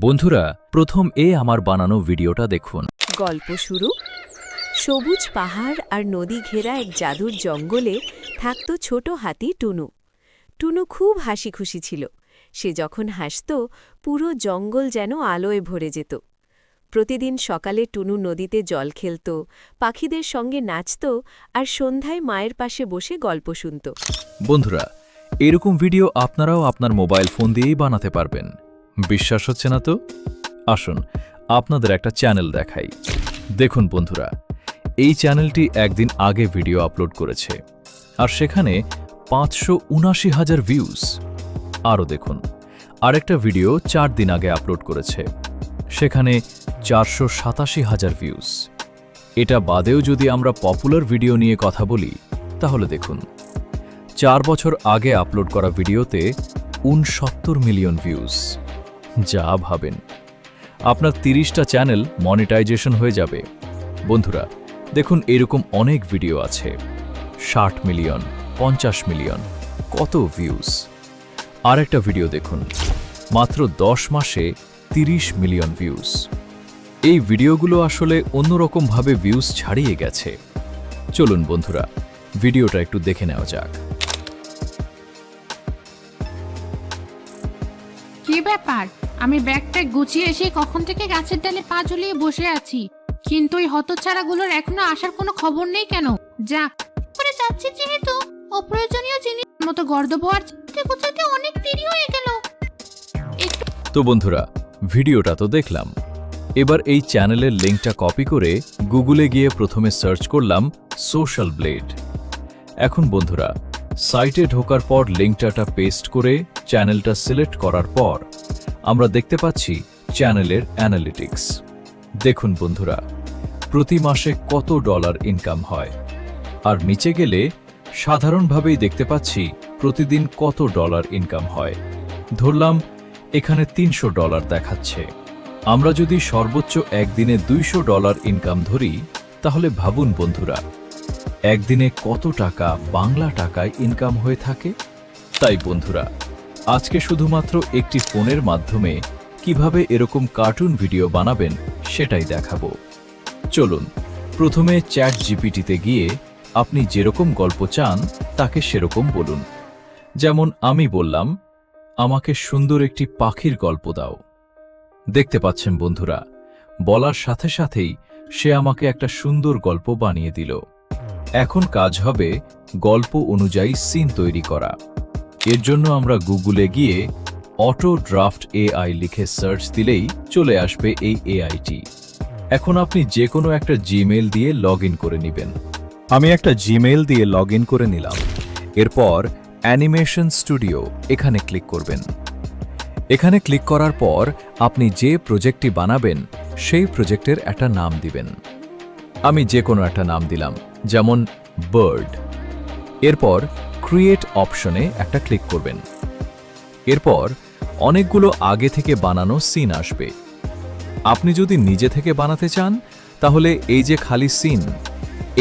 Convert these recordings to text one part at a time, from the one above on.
বন্ধুরা, প্রথম আমার বানানো ভিডিওটা দেখুন। গল্প শুরু। সবুজ পাহাড় আর নদী ঘেরা এক জাদুর জঙ্গলে থাকত ছোট হাতি টুনু। টুনু খুব হাসি খুশি ছিল। সে যখন হাসত, পুরো জঙ্গল যেন আলোয় ভরে যেত। প্রতিদিন সকালে টুনু নদীতে জল খেলত, পাখিদের সঙ্গে নাচত আর সন্ধ্যায় মায়ের পাশে বসে গল্প শুনত। বন্ধুরা, এরকম ভিডিও আপনারাও আপনার মোবাইল ফোন দিয়েই বানাতে পারবেন। বিশ্বাস হচ্ছে না তো? আসুন আপনাদের একটা চ্যানেল দেখাই। দেখুন বন্ধুরা, এই চ্যানেলটি একদিন আগে ভিডিও আপলোড করেছে আর সেখানে 579,000 ভিউজ। আরও দেখুন, আরেকটা ভিডিও 4 দিন আগে আপলোড করেছে, সেখানে 487,000 ভিউজ। এটা বাদেও যদি আমরা পপুলার ভিডিও নিয়ে কথা বলি, তাহলে দেখুন 4 বছর আগে আপলোড করা ভিডিওতে 69 মিলিয়ন ভিউজ। যা ভাবেন, আপনার 30টা চ্যানেল মনিটাইজেশন হয়ে যাবে। বন্ধুরা দেখুন, এরকম অনেক ভিডিও আছে, 60 মিলিয়ন, 50 মিলিয়ন, কত ভিউজ। আর একটা ভিডিও দেখুন, মাত্র 10 মাসে 30 মিলিয়ন ভিউজ। এই ভিডিওগুলো আসলে অন্যরকমভাবে ভিউজ ছাড়িয়ে গেছে। চলুন বন্ধুরা, ভিডিওটা একটু দেখে নেওয়া যাক। কি ব্যাপার? আমি ব্যাগটা গুছিয়ে এসে কখন থেকে গাছের ডালে পা ঝুলিয়ে বসে আছি, কিন্তু ওই হতচ্ছাড়াগুলোর এখনো আসার কোনো খবর নেই কেন? যাক, করে যাচ্ছি যেহেতু অপ্রয়োজনীয় জিনিস মতো গর্দ বোয়ার গোছাতে অনেক দেরি হয়ে গেল। তো বন্ধুরা, ভিডিওটা তো দেখলাম। এবার এই চ্যানেলের লিঙ্কটা কপি করে গুগলে গিয়ে প্রথমে সার্চ করলাম সোশ্যাল ব্লেড। এখন বন্ধুরা, সাইটে ঢোকার পর লিঙ্কটা পেস্ট করে চ্যানেলটা সিলেক্ট করার পর আমরা দেখতে পাচ্ছি চ্যানেলের অ্যানালিটিক্স। দেখুন বন্ধুরা, প্রতি মাসে কত ডলার ইনকাম হয়। আর নিচে গেলে সাধারণভাবেই দেখতে পাচ্ছি প্রতিদিন কত ডলার ইনকাম হয়। ধরলাম এখানে $300 দেখাচ্ছে। আমরা যদি সর্বোচ্চ একদিনে $200 ইনকাম ধরি, তাহলে ভাবুন বন্ধুরা, একদিনে কত টাকা বাংলা টাকায় ইনকাম হয়ে থাকে। তাই বন্ধুরা, আজকে শুধুমাত্র একটি ফোনের মাধ্যমে কিভাবে এরকম কার্টুন ভিডিও বানাবেন সেটাই দেখাবো। চলুন প্রথমে চ্যাট জিপিটিতে গিয়ে আপনি যেরকম গল্প চান তাকে সেরকম বলুন। যেমন আমি বললাম, আমাকে সুন্দর একটি পাখির গল্প দাও। দেখতে পাচ্ছেন বন্ধুরা, বলার সাথে সাথেই সে আমাকে একটা সুন্দর গল্প বানিয়ে দিল। এখন কাজ হবে গল্প অনুযায়ী সিন তৈরি করা। এর জন্য আমরা গুগলে গিয়ে অটো ড্রাফট এআই লিখে সার্চ দিলেই চলে আসবে এই এআইটি। এখন আপনি যে কোনো একটা জিমেইল দিয়ে লগ ইন করে নেবেন। আমি একটা জিমেইল দিয়ে লগ ইন করে নিলাম। এরপর অ্যানিমেশন স্টুডিও এখানে ক্লিক করবেন। এখানে ক্লিক করার পর আপনি যে প্রজেক্টটি বানাবেন সেই প্রজেক্টের একটা নাম দিবেন। আমি যে কোনো একটা নাম দিলাম, যেমন বার্ড। এরপর ক্রিয়েট অপশনে একটা ক্লিক করবেন। এরপর অনেকগুলো আগে থেকে বানানো সিন আসবে। আপনি যদি নিজে থেকে বানাতে চান, তাহলে এই যে খালি সিন,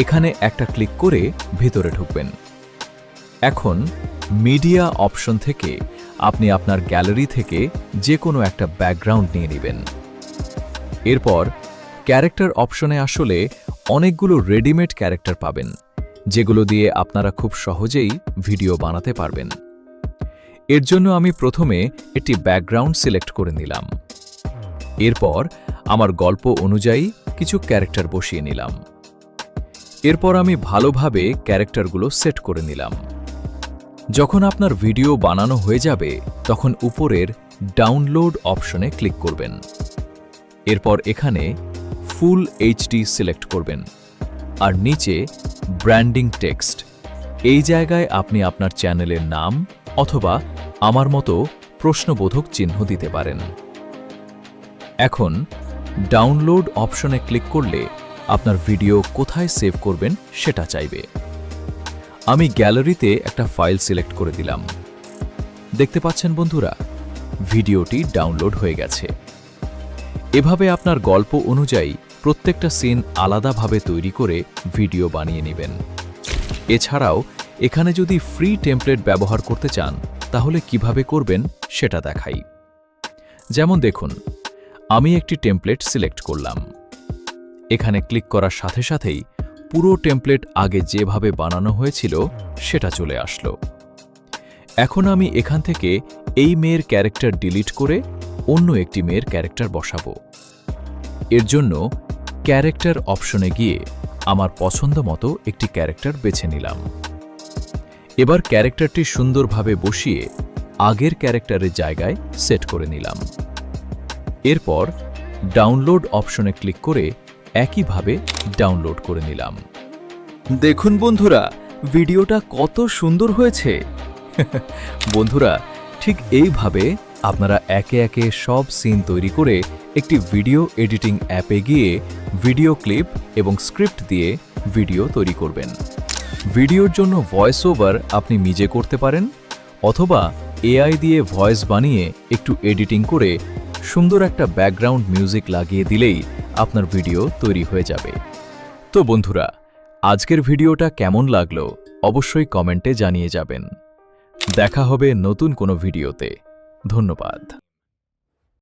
এখানে একটা ক্লিক করে ভিতরে ঢুকবেন। এখন মিডিয়া অপশন থেকে আপনি আপনার গ্যালারি থেকে যে কোনো একটা ব্যাকগ্রাউন্ড নিয়ে নেবেন। এরপর ক্যারেক্টার অপশনে আসলে অনেকগুলো রেডিমেড ক্যারেক্টার পাবেন, যেগুলো দিয়ে আপনারা খুব সহজেই ভিডিও বানাতে পারবেন। এর জন্য আমি প্রথমে একটি ব্যাকগ্রাউন্ড সিলেক্ট করে নিলাম। এরপর আমার গল্প অনুযায়ী কিছু ক্যারেক্টার বসিয়ে নিলাম। এরপর আমি ভালোভাবে ক্যারেক্টারগুলো সেট করে নিলাম। যখন আপনার ভিডিও বানানো হয়ে যাবে, তখন উপরের ডাউনলোড অপশনে ক্লিক করবেন। এরপর এখানে ফুল এইচডি সিলেক্ট করবেন আর নিচে ব্র্যান্ডিং টেক্সট, এই জায়গায় আপনি আপনার চ্যানেলের নাম অথবা আমার মতো প্রশ্নবোধক চিহ্ন দিতে পারেন। এখন ডাউনলোড অপশনে ক্লিক করলে আপনার ভিডিও কোথায় সেভ করবেন সেটা চাইবে। আমি গ্যালারিতে একটা ফাইল সিলেক্ট করে দিলাম। দেখতে পাচ্ছেন বন্ধুরা, ভিডিওটি ডাউনলোড হয়ে গেছে। এভাবে আপনার গল্প অনুযায়ী প্রত্যেকটা সিন আলাদাভাবে তৈরি করে ভিডিও বানিয়ে নেবেন। এছাড়াও এখানে যদি ফ্রি টেমপ্লেট ব্যবহার করতে চান, তাহলে কিভাবে করবেন সেটা দেখাই। যেমন দেখুন, আমি একটি টেমপ্লেট সিলেক্ট করলাম। এখানে ক্লিক করার সাথে সাথেই পুরো টেমপ্লেট আগে যেভাবে বানানো হয়েছিল সেটা চলে আসলো। এখন আমি এখান থেকে এই মেয়ের ক্যারেক্টার ডিলিট করে অন্য একটি মেয়ের ক্যারেক্টার বসাবো। এর জন্য ক্যারেক্টার অপশনে গিয়ে আমার পছন্দ মতো একটি ক্যারেক্টার বেছে নিলাম। এবার ক্যারেক্টারটি সুন্দরভাবে বসিয়ে আগের ক্যারেক্টারের জায়গায় সেট করে নিলাম। এরপর ডাউনলোড অপশনে ক্লিক করে একইভাবে ডাউনলোড করে নিলাম। দেখুন বন্ধুরা, ভিডিওটা কত সুন্দর হয়েছে। বন্ধুরা, ঠিক এইভাবে আপনারা একে একে সব সিন তৈরি করে একটি ভিডিও এডিটিং অ্যাপে গিয়ে ভিডিও ক্লিপ এবং স্ক্রিপ্ট দিয়ে ভিডিও তৈরি করবেন। ভিডিওর জন্য ভয়েস ওভার আপনি নিজে করতে পারেন, অথবা এআই দিয়ে ভয়েস বানিয়ে একটু এডিটিং করে সুন্দর একটা ব্যাকগ্রাউন্ড মিউজিক লাগিয়ে দিলেই আপনার ভিডিও তৈরি হয়ে যাবে। তো বন্ধুরা, আজকের ভিডিওটা কেমন লাগলো অবশ্যই কমেন্টে জানিয়ে যাবেন। দেখা হবে নতুন কোনো ভিডিওতে। ধন্যবাদ।